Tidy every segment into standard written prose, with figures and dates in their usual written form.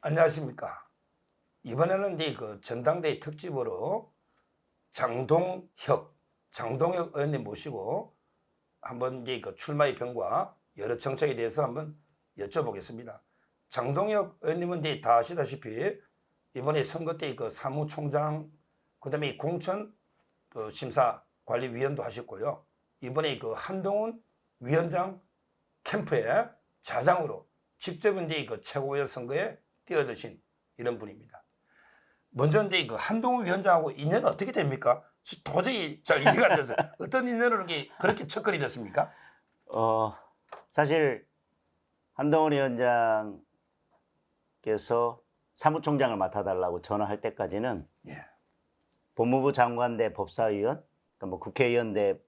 안녕하십니까. 이번에는 이제 그 전당대회 특집으로 장동혁 의원님 모시고 한번 이제 그 출마의 변과 여러 정책에 대해서 한번 여쭤보겠습니다. 장동혁 의원님은 이제 다 아시다시피 이번에 선거 때 그 사무총장, 그다음에 공천 심사관리위원도 하셨고요. 이번에 그 한동훈 위원장 캠프의 자장으로 직접 이제 그 최고위원 선거에 뛰어드신 이런 분입니다. 먼저 이제 그 한동훈 위원장하고 인연은 어떻게 됩니까? 도저히 잘 이해가 안 돼서 어떤 인연으로 그렇게 척걸이 됐습니까? 사실 한동훈 위원장께서 사무총장을 맡아달라고 전화할 때까지는 예. 법무부 장관 대 법사위원, 그러니까 뭐 국회의원 대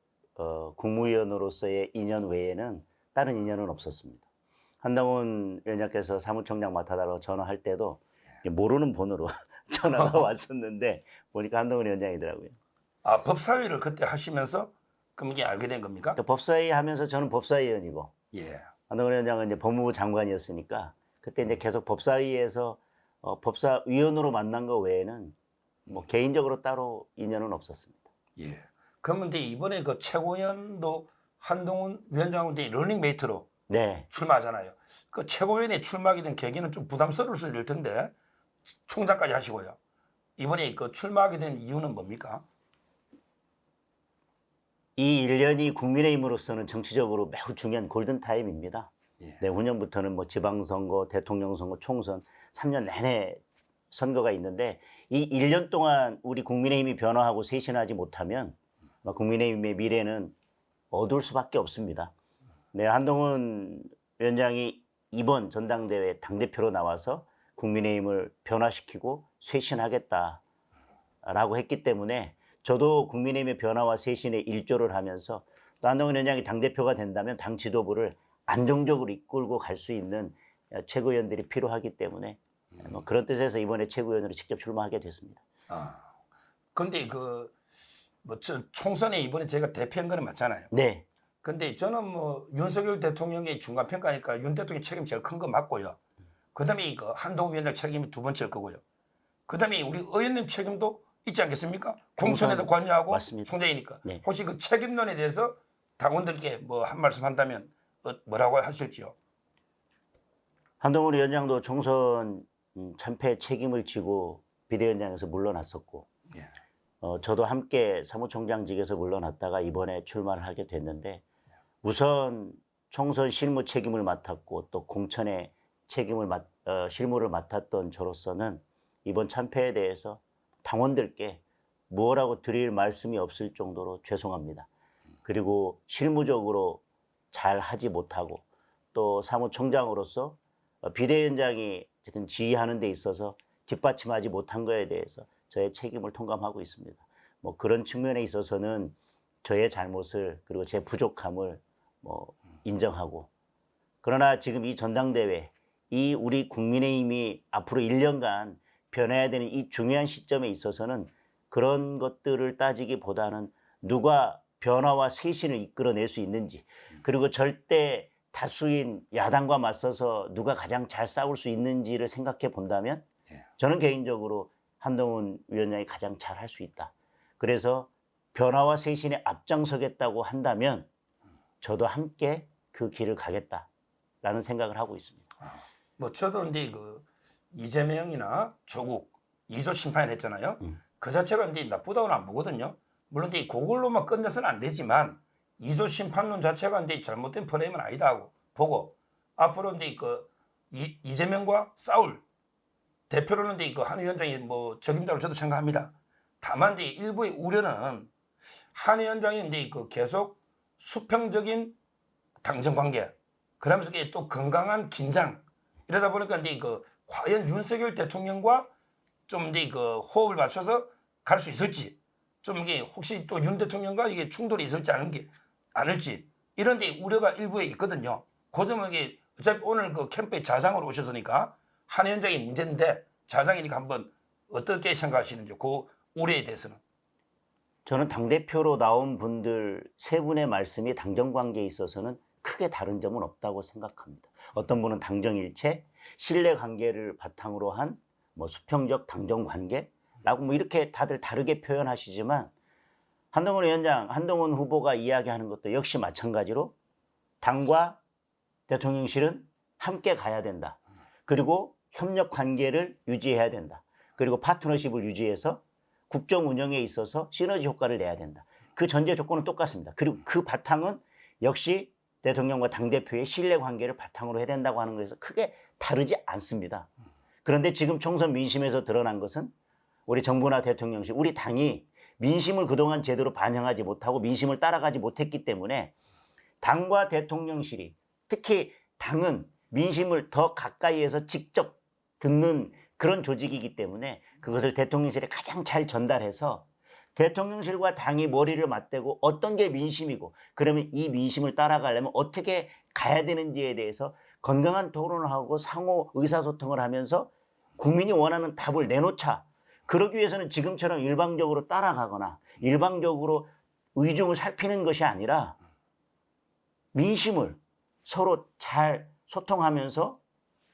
국무위원으로서의 인연 외에는 다른 인연은 없었습니다. 한동훈 위원장께서 사무총장 맡아달라고 전화할 때도 모르는 번호로 전화가 왔었는데 보니까 한동훈 위원장이더라고요. 아, 법사위를 그때 하시면서 그럼 이게 알게 된 겁니까? 또 법사위 하면서 저는 법사위원이고 예. 한동훈 위원장은 이제 법무부 장관이었으니까 그때 이제 계속 법사위에서 법사위원으로 만난 거 외에는 뭐 개인적으로 따로 인연은 없었습니다. 예. 그러면 이제 이번에 그 최고위원도 한동훈 위원장한테 러닝메이트로 네. 출마하잖아요. 그 최고위원에 출마하게 된 계기는 좀 부담스러울 수도 있을 텐데 총장까지 하시고요. 이번에 그 출마하게 된 이유는 뭡니까? 이 1년이 국민의힘으로서는 정치적으로 매우 중요한 골든타임입니다. 예. 내후년부터는 뭐 지방선거, 대통령선거, 총선 3년 내내 선거가 있는데 이 1년 동안 우리 국민의힘이 변화하고 쇄신하지 못하면 국민의힘의 미래는 어두울 수밖에 없습니다. 네, 한동훈 위원장이 이번 전당대회 당대표로 나와서 국민의힘을 변화시키고 쇄신하겠다라고 했기 때문에 저도 국민의힘의 변화와 쇄신에 일조를 하면서 또 한동훈 위원장이 당대표가 된다면 당 지도부를 안정적으로 이끌고 갈 수 있는 최고위원들이 필요하기 때문에 뭐 그런 뜻에서 이번에 최고위원으로 직접 출마하게 됐습니다. 아, 근데 총선에 이번에 제가 대표한 거는 맞잖아요. 네. 근데 저는 뭐 윤석열 대통령의 중간 평가니까 윤 대통령 책임 제일 큰 거 맞고요. 그다음에 그 한동훈 위원장 책임이 두 번째일 거고요. 그다음에 우리 의원님 책임도 있지 않겠습니까? 공천에도 관여하고 맞습니다. 총장이니까. 네. 혹시 그 책임론에 대해서 당원들께 뭐 한 말씀 한다면 뭐라고 하실지요? 한동훈 위원장도 총선 참패 책임을 지고 비대위원장에서 물러났었고 예. 저도 함께 사무총장직에서 물러났다가 이번에 출마를 하게 됐는데 우선 총선 실무 책임을 맡았고 또 공천의 실무를 맡았던 저로서는 이번 참패에 대해서 당원들께 뭐라고 드릴 말씀이 없을 정도로 죄송합니다. 그리고 실무적으로 잘 하지 못하고 또 사무총장으로서 비대위원장이 어쨌든 지휘하는 데 있어서 뒷받침하지 못한 거에 대해서 저의 책임을 통감하고 있습니다. 뭐 그런 측면에 있어서는 저의 잘못을 그리고 제 부족함을 인정하고 그러나 지금 이 전당대회 이 우리 국민의힘이 앞으로 1년간 변해야 되는 이 중요한 시점에 있어서는 그런 것들을 따지기보다는 누가 변화와 쇄신을 이끌어낼 수 있는지 그리고 절대 다수인 야당과 맞서서 누가 가장 잘 싸울 수 있는지를 생각해 본다면 저는 개인적으로 한동훈 위원장이 가장 잘 할 수 있다. 그래서 변화와 쇄신에 앞장서겠다고 한다면 저도 함께 그 길을 가겠다라는 생각을 하고 있습니다. 뭐 저도 이제 그 이재명이나 조국 2조 심판 했잖아요. 그 자체가 이제 나쁘다고는 안 보거든요. 물론 이제 그걸로만 끝내서는 안 되지만 2조 심판론 자체가 이제 잘못된 프레임은 아니다 하고 보고 앞으로 이제 그 이재명과 싸울 대표로는 이제 그 한 위원장이 뭐 적임자로 저도 생각합니다. 다만 이제 일부의 우려는 한 위원장이 이제 그 계속 수평적인 당정 관계 그러면서 또 건강한 긴장 이러다 보니까 이제 그 과연 윤석열 대통령과 좀 이제 그 호흡을 맞춰서 갈 수 있을지 좀 이게 혹시 또 윤 대통령과 이게 충돌이 있을지 않을지 이런 데 우려가 일부에 있거든요. 그 점은 이게 어차피 오늘 그 캠프에 자장으로 오셨으니까 한 위원장이 문제인데 자장이니까 한번 어떻게 생각하시는지 그 우려에 대해서는. 저는 당대표로 나온 분들 세 분의 말씀이 당정관계에 있어서는 크게 다른 점은 없다고 생각합니다. 어떤 분은 당정일체, 신뢰 관계를 바탕으로 한 뭐 수평적 당정 관계라고 뭐 이렇게 다들 다르게 표현하시지만 한동훈 위원장, 한동훈 후보가 이야기하는 것도 역시 마찬가지로 당과 대통령실은 함께 가야 된다. 그리고 협력 관계를 유지해야 된다. 그리고 파트너십을 유지해서 국정 운영에 있어서 시너지 효과를 내야 된다. 그 전제 조건은 똑같습니다. 그리고 그 바탕은 역시 대통령과 당대표의 신뢰 관계를 바탕으로 해야 된다고 하는 것에서 크게 다르지 않습니다. 그런데 지금 총선 민심에서 드러난 것은 우리 정부나 대통령실, 우리 당이 민심을 그동안 제대로 반영하지 못하고 민심을 따라가지 못했기 때문에 당과 대통령실이, 특히 당은 민심을 더 가까이에서 직접 듣는 그런 조직이기 때문에 그것을 대통령실에 가장 잘 전달해서 대통령실과 당이 머리를 맞대고 어떤 게 민심이고 그러면 이 민심을 따라가려면 어떻게 가야 되는지에 대해서 건강한 토론을 하고 상호 의사소통을 하면서 국민이 원하는 답을 내놓자. 그러기 위해서는 지금처럼 일방적으로 따라가거나 일방적으로 의중을 살피는 것이 아니라 민심을 서로 잘 소통하면서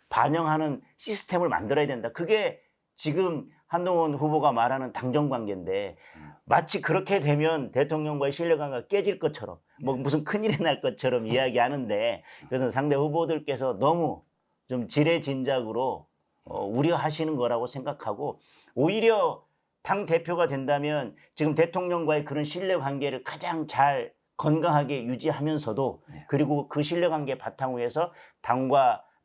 반영하는 시스템을 만들어야 된다. 그게 지금 한동훈 후보가 말하는 당정관계인데 마치 그렇게 되면 대통령과의 신뢰관계가 깨질 것처럼 뭐 무슨 큰일이 날 것처럼 이야기하는데 그래서 상대 후보들께서 너무 좀 지레진작으로 우려하시는 거라고 생각하고 오히려 당 대표가 된다면 지금 대통령과의 그런 신뢰관계를 가장 잘 건강하게 유지하면서도 그리고 그 신뢰관계 바탕 위에서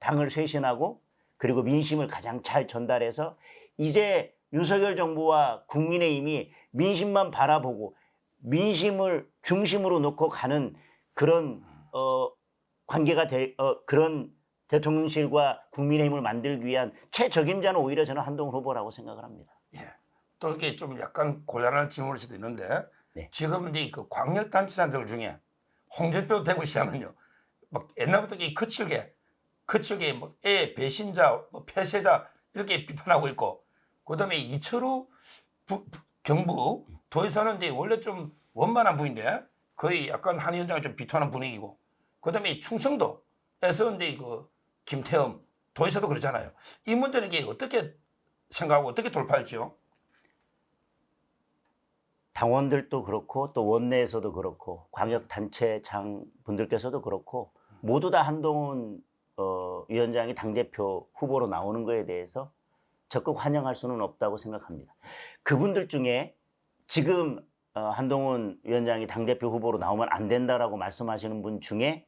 당을 쇄신하고 그리고 민심을 가장 잘 전달해서 이제 윤석열 정부와 국민의힘이 민심만 바라보고 민심을 중심으로 놓고 가는 그런 관계가 그런 대통령실과 국민의힘을 만들기 위한 최적임자는 오히려 저는 한동훈 후보라고 생각을 합니다. 예. 또 이렇게 좀 약간 곤란한 질문일 수도 있는데 네. 지금 이제 그 광역단체장들 중에 홍준표 대구시장은요, 막 옛날부터 이 거칠게 뭐 배신자, 뭐 폐쇄자 이렇게 비판하고 있고, 그다음에 이철우 경북 도에서는 이제 원래 좀 원만한 분인데 거의 약간 한 위원장을 좀 비판하는 분위기고, 그다음에 충청도에서 이제 그 김태흠 도에서도 그러잖아요. 이 문제는 이게 어떻게 생각하고 어떻게 돌파할지요? 당원들도 그렇고 또 원내에서도 그렇고 광역단체장 분들께서도 그렇고 모두 다 한동훈 위원장이 당대표 후보로 나오는 거에 대해서 적극 환영할 수는 없다고 생각합니다. 그분들 중에 지금 한동훈 위원장이 당대표 후보로 나오면 안 된다라고 말씀하시는 분 중에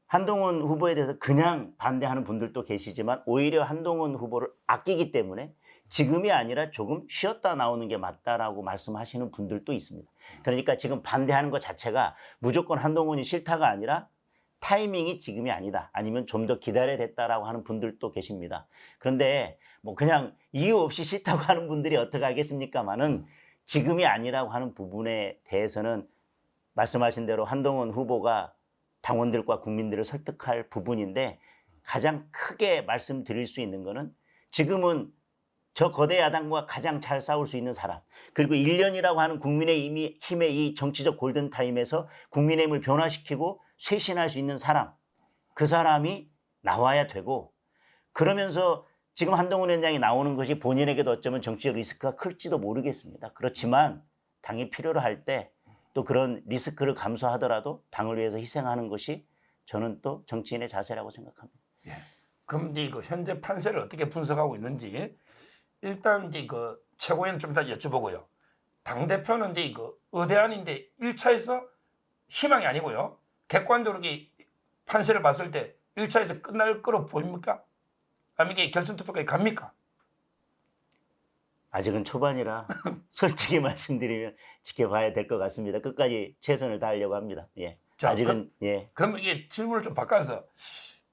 한동훈 후보에 대해서 그냥 반대하는 분들도 계시지만 오히려 한동훈 후보를 아끼기 때문에 지금이 아니라 조금 쉬었다 나오는 게 맞다라고 말씀하시는 분들도 있습니다. 그러니까 지금 반대하는 것 자체가 무조건 한동훈이 싫다가 아니라 타이밍이 지금이 아니다. 아니면 좀 더 기다려야 됐다라고 하는 분들도 계십니다. 그런데 뭐 그냥 이유 없이 싫다고 하는 분들이 어떻게 하겠습니까마는 지금이 아니라고 하는 부분에 대해서는 말씀하신 대로 한동훈 후보가 당원들과 국민들을 설득할 부분인데 가장 크게 말씀드릴 수 있는 거는 지금은 저 거대 야당과 가장 잘 싸울 수 있는 사람 그리고 1년이라고 하는 국민의힘의 이 정치적 골든타임에서 국민의힘을 변화시키고 쇄신할 수 있는 사람 그 사람이 나와야 되고 그러면서 지금 한동훈 위원장이 나오는 것이 본인에게도 어쩌면 정치적 리스크가 클지도 모르겠습니다. 그렇지만 당이 필요로 할 때 또 그런 리스크를 감수하더라도 당을 위해서 희생하는 것이 저는 또 정치인의 자세라고 생각합니다. 예. 그럼 이제 그 현재 판세를 어떻게 분석하고 있는지 일단 이제 그 최고위원 좀 이따 여쭤보고요. 당 대표는 이제 그 의대안인데 1차에서 희망이 아니고요. 객관적으로 이게 판세를 봤을 때 1차에서 끝날 거로 보입니까? 아니면 이게 결선 투표까지 갑니까? 아직은 초반이라 솔직히 말씀드리면 지켜봐야 될 것 같습니다. 끝까지 최선을 다하려고 합니다. 예. 자, 아직은 그럼 이게 질문을 좀 바꿔서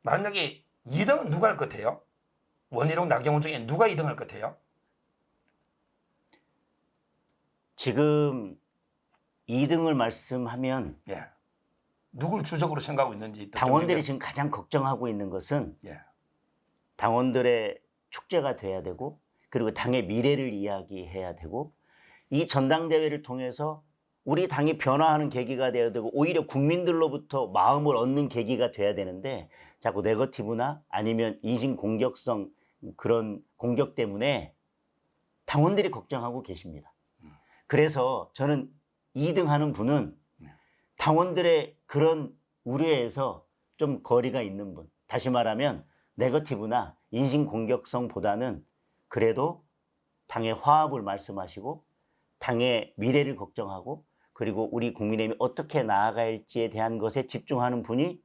만약에 2등은 누가 할 것 같아요? 원희룡, 나경원 중에 누가 2등 할 것 같아요? 지금 2등을 말씀하면 예. 누굴 주적으로 생각하고 있는지 당원들이 지금 가장 걱정하고 있는 것은 예. 당원들의 축제가 돼야 되고 그리고 당의 미래를 이야기해야 되고 이 전당대회를 통해서 우리 당이 변화하는 계기가 되어야 되고 오히려 국민들로부터 마음을 얻는 계기가 돼야 되는데 자꾸 네거티브나 아니면 인신 공격성 그런 공격 때문에 당원들이 걱정하고 계십니다. 그래서 저는 2등 하는 분은 당원들의 그런 우려에서 좀 거리가 있는 분. 다시 말하면 네거티브나 인신 공격성보다는 그래도 당의 화합을 말씀하시고 당의 미래를 걱정하고 그리고 우리 국민의힘이 어떻게 나아갈지에 대한 것에 집중하는 분이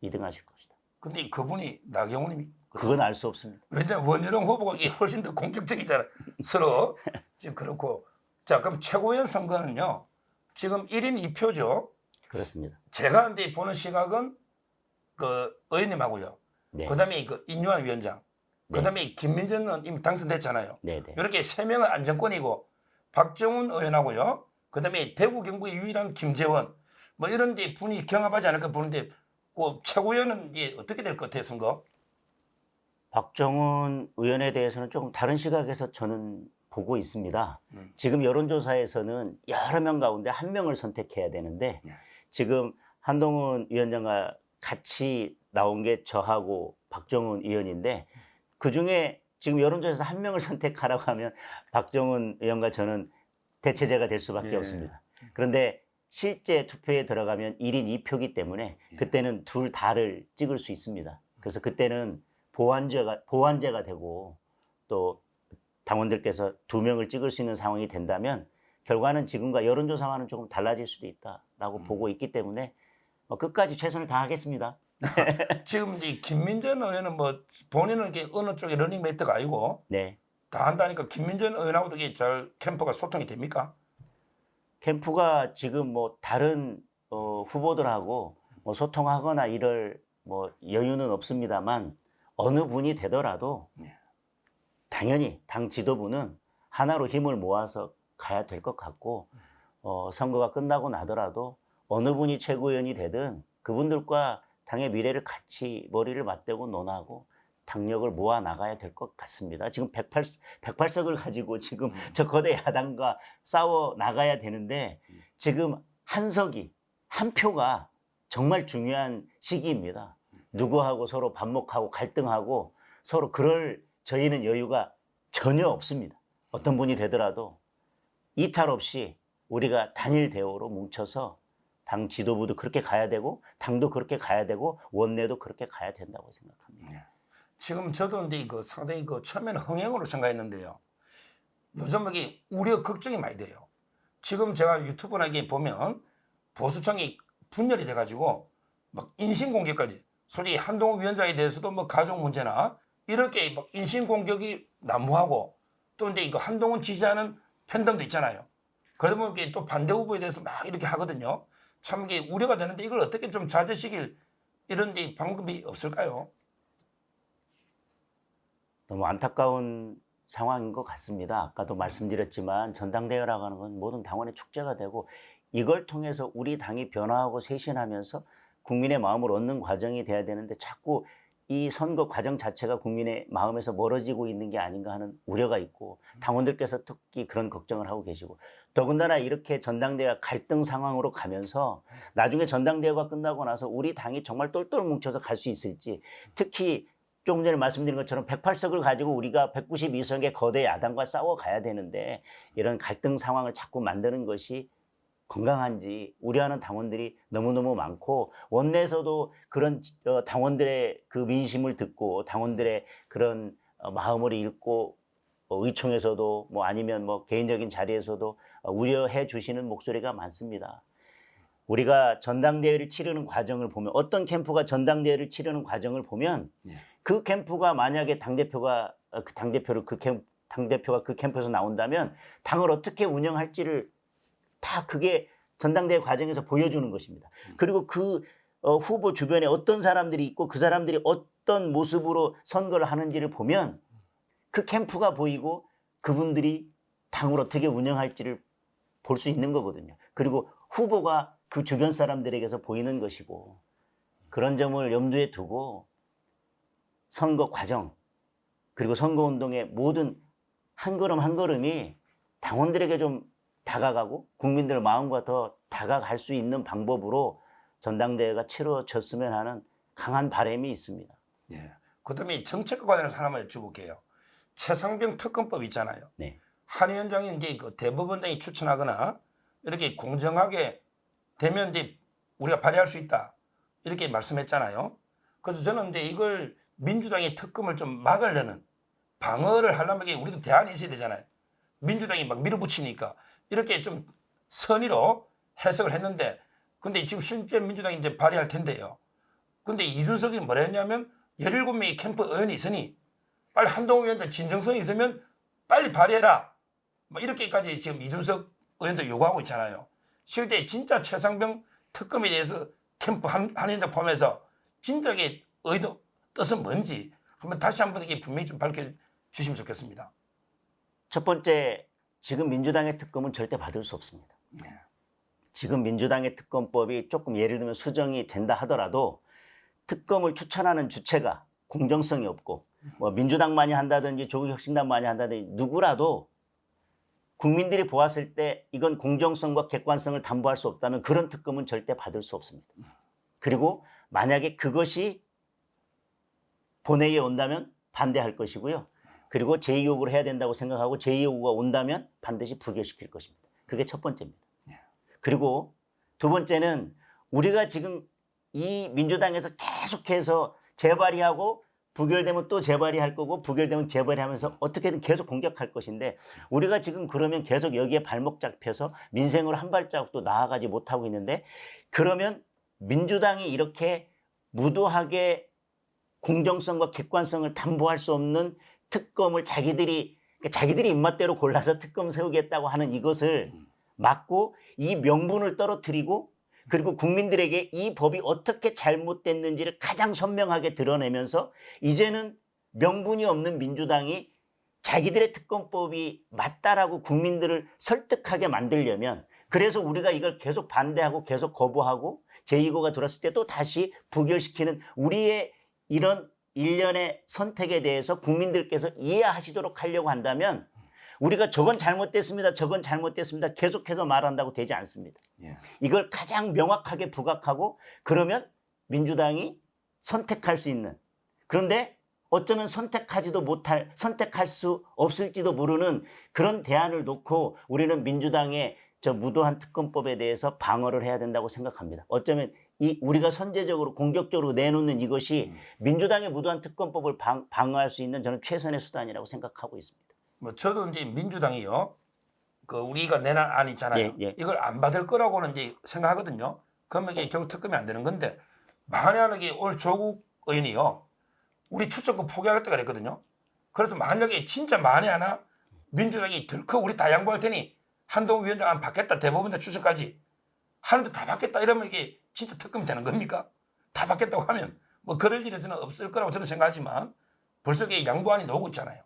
2등 하실 것이다. 근데 그분이 나경원이 그건 알 수 없습니다. 왜냐면 원희룡 후보가 이게 훨씬 더 공격적이잖아. 서로 지금 그렇고 자 그럼 최고위원 선거는요. 지금 1인 2표죠. 그렇습니다. 제가 근데 보는 시각은 그 의원님하고요. 네. 그다음에 그 인유한 위원장. 네. 그다음에 김민전은 이미 당선됐잖아요. 네네. 이렇게 세 명은 안정권이고 박정훈 의원하고요. 그다음에 대구 경북의 유일한 김재원 뭐 이런 데 분이 경합하지 않을까 보는데 그 최고위원은 이제 어떻게 될 것 같아요, 선거? 박정훈 의원에 대해서는 조금 다른 시각에서 저는 보고 있습니다. 지금 여론조사에서는 여러 명 가운데 한 명을 선택해야 되는데 지금 한동훈 위원장과 같이 나온 게 저하고 박정훈 의원인데 그중에 지금 여론조사에서 한 명을 선택하라고 하면 박정훈 의원과 저는 대체제가 될 수밖에 없습니다. 그런데 실제 투표에 들어가면 1인 2표기 때문에 그때는 둘 다를 찍을 수 있습니다. 그래서 그때는 보완제가 되고 또 당원들께서 2명을 찍을 수 있는 상황이 된다면 결과는 지금과 여론조사와는 조금 달라질 수도 있다라고 보고 있기 때문에 끝까지 최선을 다하겠습니다. 지금 이 김민전 의원은 뭐 본인은 이게 어느 쪽에 러닝메이트가 아니고 네. 다 한다니까 김민전 의원하고도 이게 잘 캠프가 소통이 됩니까? 캠프가 지금 뭐 다른 후보들하고 뭐 소통하거나 이럴 뭐 여유는 없습니다만 어느 분이 되더라도 당연히 당 지도부는 하나로 힘을 모아서 가야 될 것 같고 선거가 끝나고 나더라도 어느 분이 최고위원이 되든 그분들과 당의 미래를 같이 머리를 맞대고 논하고 당력을 모아 나가야 될 것 같습니다. 지금 108석을 가지고 지금 저 거대 야당과 싸워 나가야 되는데 지금 한 석이 한 표가 정말 중요한 시기입니다. 누구하고 서로 반목하고 갈등하고 서로 그럴 저희는 여유가 전혀 없습니다. 어떤 분이 되더라도 이탈 없이 우리가 단일 대우로 뭉쳐서 당 지도부도 그렇게 가야 되고 당도 그렇게 가야 되고 원내도 그렇게 가야 된다고 생각합니다. 지금 저도 근데 그 상당히 그 처음에는 흥행으로 생각했는데요. 요즘 이게 우려 걱정이 많이 돼요. 지금 제가 유튜브나 이게 보면 보수층이 분열이 돼가지고 막 인신공격까지 솔직히 한동훈 위원장에 대해서도 뭐 가족 문제나 이렇게 막 인신공격이 난무하고 또 근데 이거 한동훈 지지하는 팬덤도 있잖아요. 그러다 보면 이게 또 반대 후보에 대해서 막 이렇게 하거든요. 참 이게 우려가 되는데 이걸 어떻게 좀 자제시킬 이런 데 방법이 없을까요? 너무 안타까운 상황인 것 같습니다. 아까도 말씀드렸지만 전당대회라고 하는 건 모든 당원의 축제가 되고 이걸 통해서 우리 당이 변화하고 쇄신하면서 국민의 마음을 얻는 과정이 돼야 되는데 자꾸 이 선거 과정 자체가 국민의 마음에서 멀어지고 있는 게 아닌가 하는 우려가 있고 당원들께서 특히 그런 걱정을 하고 계시고 더군다나 이렇게 전당대회가 갈등 상황으로 가면서 나중에 전당대회가 끝나고 나서 우리 당이 정말 똘똘 뭉쳐서 갈 수 있을지 특히 조금 전에 말씀드린 것처럼 108석을 가지고 우리가 192석의 거대 야당과 싸워가야 되는데 이런 갈등 상황을 자꾸 만드는 것이 건강한지 우려하는 당원들이 너무너무 많고 원내에서도 그런 당원들의 그 민심을 듣고 당원들의 그런 마음을 읽고 의총에서도 뭐 아니면 뭐 개인적인 자리에서도 우려해 주시는 목소리가 많습니다. 우리가 전당대회를 치르는 과정을 보면 어떤 캠프가 전당대회를 치르는 과정을 보면 그 캠프가 만약에 당대표가 그 캠프에서 나온다면 당을 어떻게 운영할지를 다 그게 전당대회 과정에서 보여주는 것입니다. 그리고 그 후보 주변에 어떤 사람들이 있고 그 사람들이 어떤 모습으로 선거를 하는지를 보면 그 캠프가 보이고 그분들이 당을 어떻게 운영할지를 볼 수 있는 거거든요. 그리고 후보가 그 주변 사람들에게서 보이는 것이고 그런 점을 염두에 두고 선거 과정 그리고 선거운동의 모든 한 걸음 한 걸음이 당원들에게 좀 다가가고 국민들 마음과 더 다가갈 수 있는 방법으로 전당대회가 치러졌으면 하는 강한 바람이 있습니다. 예. 그다음에 정책과 관련해서 하나만 여쭤볼게요. 최상병 특검법 있잖아요. 네. 한 위원장이 이제 그 대법원장이 추천하거나 이렇게 공정하게 되면 이제 우리가 발의할 수 있다 이렇게 말씀했잖아요. 그래서 저는 이제 이걸 민주당이 특검을 좀 막으려는 방어를 하려면 이게 우리도 대안이 있어야 되잖아요. 민주당이 막 밀어붙이니까 이렇게 좀 선의로 해석을 했는데, 근데 지금 실제 민주당이 이제 발의할 텐데요. 근데 이준석이 뭐라 했냐면 17명의 캠프 의원이 있으니 빨리 한동훈 위원장 진정성이 있으면 빨리 발의해라. 뭐 이렇게까지 지금 이준석 의원도 요구하고 있잖아요. 실제 진짜 최상병 특검에 대해서 캠프 한 위원장 포함해서 진작에 의도 뜻은 뭔지 한번 다시 한번 이게 분명히 좀 밝혀주시면 좋겠습니다. 첫 번째, 지금 민주당의 특검은 절대 받을 수 없습니다. 네. 지금 민주당의 특검법이 조금 예를 들면 수정이 된다 하더라도 특검을 추천하는 주체가 공정성이 없고 뭐 민주당만이 한다든지 조국혁신당만이 한다든지 누구라도 국민들이 보았을 때 이건 공정성과 객관성을 담보할 수 없다면 그런 특검은 절대 받을 수 없습니다. 그리고 만약에 그것이 본회의에 온다면 반대할 것이고요. 그리고 제2요구를 해야 된다고 생각하고 제2요구가 온다면 반드시 부결시킬 것입니다. 그게 첫 번째입니다. 그리고 두 번째는 우리가 지금 이 민주당에서 계속해서 재발의하고 부결되면 또 재발의할 거고 부결되면 재발의하면서 어떻게든 계속 공격할 것인데 우리가 지금 그러면 계속 여기에 발목 잡혀서 민생으로 한 발자국도 나아가지 못하고 있는데, 그러면 민주당이 이렇게 무도하게 공정성과 객관성을 담보할 수 없는 특검을 자기들이 입맛대로 골라서 특검 세우겠다고 하는 이것을 막고 이 명분을 떨어뜨리고 그리고 국민들에게 이 법이 어떻게 잘못됐는지를 가장 선명하게 드러내면서 이제는 명분이 없는 민주당이 자기들의 특검법이 맞다라고 국민들을 설득하게 만들려면, 그래서 우리가 이걸 계속 반대하고 계속 거부하고 제2호가 들어왔을 때 또 다시 부결시키는 우리의 이런 일련의 선택에 대해서 국민들께서 이해하시도록 하려고 한다면 우리가 저건 잘못됐습니다, 저건 잘못됐습니다 계속해서 말한다고 되지 않습니다. 이걸 가장 명확하게 부각하고 그러면 민주당이 선택할 수 있는, 그런데 어쩌면 선택할 수 없을지도 모르는 그런 대안을 놓고 우리는 민주당의 저 무도한 특검법에 대해서 방어를 해야 된다고 생각합니다. 어쩌면 우리가 선제적으로 공격적으로 내놓는 이것이 민주당의 무도한 특검법을 방어할 수 있는 저는 최선의 수단이라고 생각하고 있습니다. 뭐 저도 이제 민주당이요, 그 우리가 내는 안 있잖아요. 예. 이걸 안 받을 거라고는 이제 생각하거든요. 그러면 이게 결국 특검이 안 되는 건데, 만약에 오늘 조국 의원이요, 우리 추천권 포기하겠다 그랬거든요. 그래서 만약에 진짜 만에 하나 민주당이 덜컥 우리 다 양보할 테니 한동훈 위원장 안 받겠다, 대법원장 추천까지 하는데 다 받겠다 이러면 이게 진짜 특검이 되는 겁니까? 다 받겠다고 하면 뭐 그럴 일은 저는 없을 거라고 저는 생각하지만 벌써 이게 양보안이 나오고 있잖아요.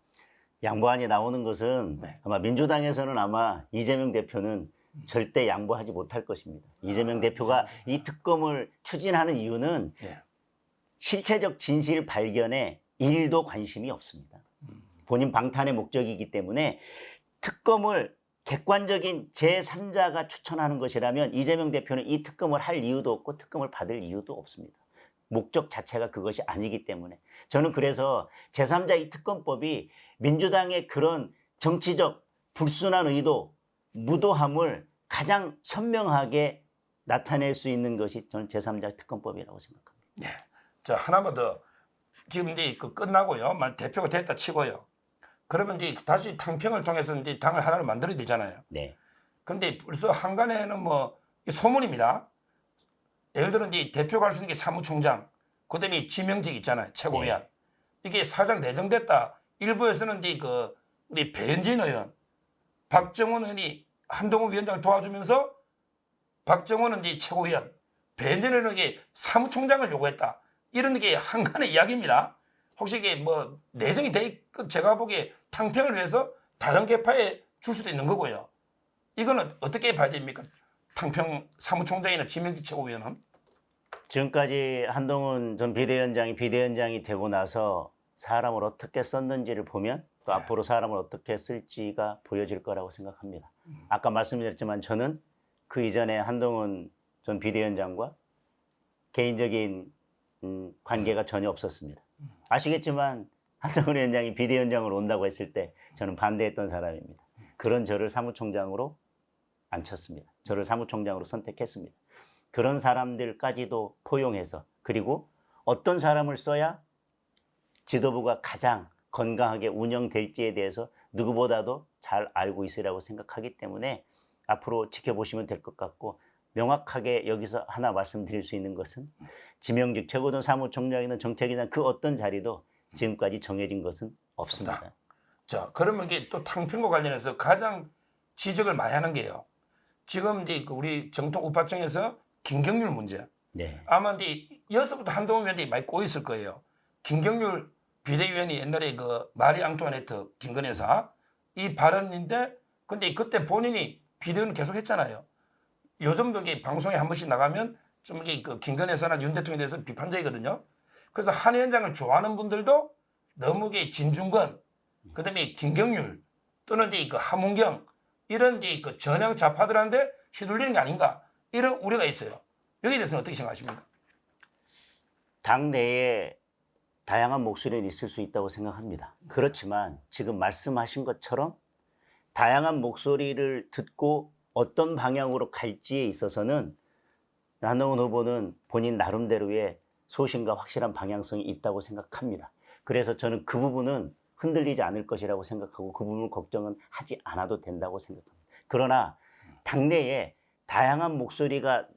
양보안이 나오는 것은 아마 민주당에서는 아마 이재명 대표는 절대 양보하지 못할 것입니다. 이재명 대표가 이 특검을 추진하는 이유는 실체적 진실 발견에 1도 관심이 없습니다. 본인 방탄의 목적이기 때문에 특검을 객관적인 제3자가 추천하는 것이라면 이재명 대표는 이 특검을 할 이유도 없고 특검을 받을 이유도 없습니다. 목적 자체가 그것이 아니기 때문에 저는 그래서 제3자 이 특검법이 민주당의 그런 정치적 불순한 의도, 무도함을 가장 선명하게 나타낼 수 있는 것이 저는 제3자 특검법이라고 생각합니다. 네. 자, 하나만 더. 지금 이제 그 끝나고요. 대표가 됐다 치고요. 그러면 이제 다시 탕평을 통해서 이제 당을 하나를 만들어야 되잖아요. 네. 근데 벌써 한간에는 뭐 소문입니다. 예를 들어 이제 대표가 할 수 있는 게 사무총장, 그다음에 지명직 있잖아요, 최고위원. 이게 사장 내정됐다. 일부에서는 이제 그 우리 배현진 의원, 박정원 의원이 한동훈 위원장을 도와주면서 박정원은 이제 최고위원, 배현진 의원에게 사무총장을 요구했다. 이런 게 한간의 이야기입니다. 혹시 이게 뭐 내정이 돼 있고 제가 보기에 탕평을 위해서 다른 계파에 줄 수도 있는 거고요. 이거는 어떻게 봐야 됩니까? 탕평 사무총장이나 지명직 최고위원은? 지금까지 한동훈 전 비대위원장이 되고 나서 사람을 어떻게 썼는지를 보면 또 앞으로 사람을 어떻게 쓸지가 보여질 거라고 생각합니다. 아까 말씀드렸지만 저는 그 이전에 한동훈 전 비대위원장과 개인적인 관계가 전혀 없었습니다. 아시겠지만 한동훈 위원장이 비대위원장으로 온다고 했을 때 저는 반대했던 사람입니다. 그런 저를 사무총장으로 앉혔습니다. 저를 사무총장으로 선택했습니다. 그런 사람들까지도 포용해서, 그리고 어떤 사람을 써야 지도부가 가장 건강하게 운영될지에 대해서 누구보다도 잘 알고 있으리라고 생각하기 때문에 앞으로 지켜보시면 될 것 같고, 명확하게 여기서 하나 말씀드릴 수 있는 것은 지명직 최고든 사무총장이든 정책이든 그 어떤 자리도 지금까지 정해진 것은 없습니다. 자, 그러면 이게 또 탕평과 관련해서 가장 지적을 많이 하는 게요. 지금 이제 우리 정통 우파청에서 김경률 문제. 네. 아마 이제 여기서부터 한동훈 위원장이 많이 꼬였을 거예요. 김경률 비대위원이 옛날에 그 마리 앙투아네트 김건희사 이 발언인데, 근데 그때 본인이 비대위원 계속 했잖아요. 요즘도 이게 방송에 한 번씩 나가면 좀 이게 그 김건희사나 윤 대통령에 대해서 비판적이거든요. 그래서 한 위원장을 좋아하는 분들도 너무 이게 진중권, 그다음에 김경률 또는 이제 그 하문경 이런 이제 그 전향 좌파들한테 휘둘리는 게 아닌가 이런 우려가 있어요. 여기에 대해서는 어떻게 생각하십니까? 당 내에 다양한 목소리는 있을 수 있다고 생각합니다. 그렇지만 지금 말씀하신 것처럼 다양한 목소리를 듣고 어떤 방향으로 갈지에 있어서는 한동훈 후보는 본인 나름대로의 소신과 확실한 방향성이 있다고 생각합니다. 그래서 저는 그 부분은 흔들리지 않을 것이라고 생각하고 그 부분을 걱정은 하지 않아도 된다고 생각합니다. 그러나 당내에 다양한 목소리가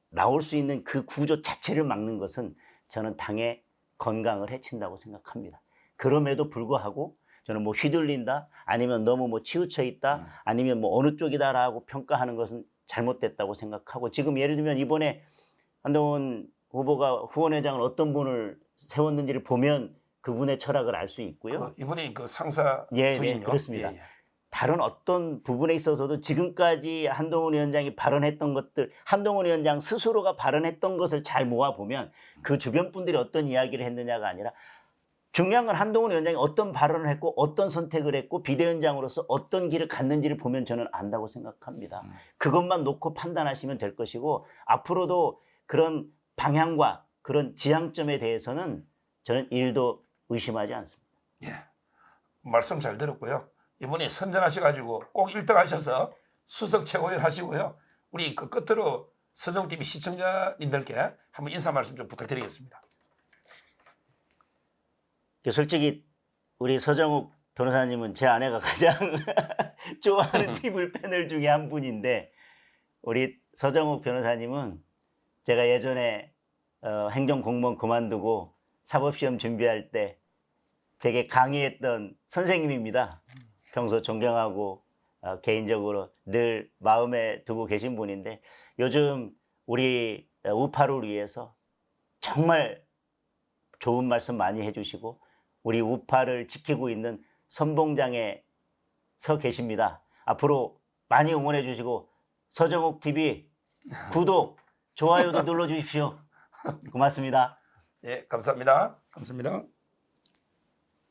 나올 수 있는 그 구조 자체를 막는 것은 저는 당의 건강을 해친다고 생각합니다. 그럼에도 불구하고 저는 뭐 휘둘린다, 아니면 너무 뭐 치우쳐 있다, 아니면 뭐 어느 쪽이다라고 평가하는 것은 잘못됐다고 생각하고, 지금 예를 들면 이번에 한동훈 후보가 후원회장을 어떤 분을 세웠는지를 보면 그분의 철학을 알 수 있고요. 이분이 그 상사 예, 부인요. 네, 그렇습니다. 예, 예. 다른 어떤 부분에 있어서도 지금까지 한동훈 위원장이 발언했던 것들, 한동훈 위원장 스스로가 발언했던 것을 잘 모아보면 그 주변 분들이 어떤 이야기를 했느냐가 아니라 중요한 건 한동훈 위원장이 어떤 발언을 했고 어떤 선택을 했고 비대위원장으로서 어떤 길을 갔는지를 보면 저는 안다고 생각합니다. 그것만 놓고 판단하시면 될 것이고, 앞으로도 그런 방향과 그런 지향점에 대해서는 저는 일도 의심하지 않습니다. 예. 말씀 잘 들었고요. 이번에 선전하셔가지고 꼭 1등 하셔서 수석 최고위원 하시고요. 우리 그 끝으로 서정TV 시청자님들께 한번 인사 말씀 좀 부탁드리겠습니다. 솔직히 우리 서정욱 변호사님은 제 아내가 가장 좋아하는 TV 패널 중에 한 분인데, 우리 서정욱 변호사님은 제가 예전에 행정공무원 그만두고 사법시험 준비할 때 제게 강의했던 선생님입니다. 평소 존경하고 개인적으로 늘 마음에 두고 계신 분인데, 요즘 우리 우파를 위해서 정말 좋은 말씀 많이 해주시고 우리 우파를 지키고 있는 선봉장에 서 계십니다. 앞으로 많이 응원해 주시고 서정욱 TV 구독, 좋아요도 눌러주십시오. 고맙습니다. 예, 감사합니다. 감사합니다.